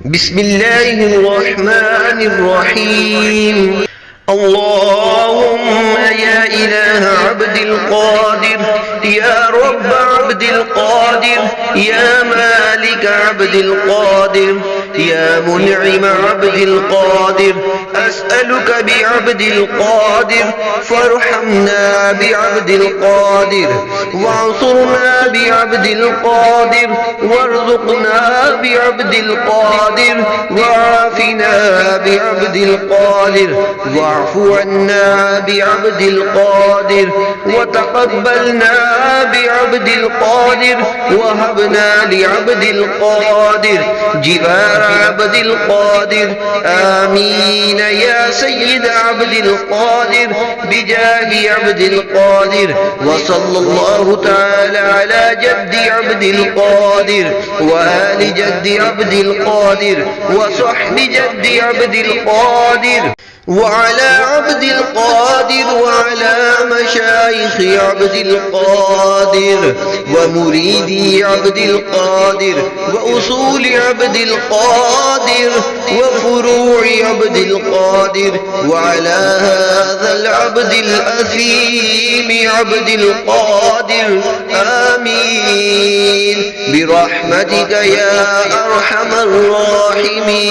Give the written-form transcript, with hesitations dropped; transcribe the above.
بسم الله الرحمن الرحيم. اللهم يا إله عبد القادر، يا رب عبد القادر، يا مالك عبد القادر، يا منعم عبد القادر، أسألك بعبد القادر فارحمنا بعبد القادر، وانصرنا بعبد القادر، وارزقنا بعبد القادر، وعافنا بعبد القادر، واعف عنا بعبد القادر، وتقبلنا بعبد القادر، وهبنا لعبد القادر جبار عبد القادر. آمين يا سيد عبد القادر بجاه عبد القادر. وصلى الله تعالى على جد عبد القادر وآل جد عبد القادر وصحب جد عبد القادر وعلى عبد القادر وعلى مشايخ عبد القادر ومريدي عبد القادر وأصول عبد القادر وفروع عبد القادر، وعلى هذا العبد الأثيم عبد القادر. آمين برحمتك يا أرحم الراحمين.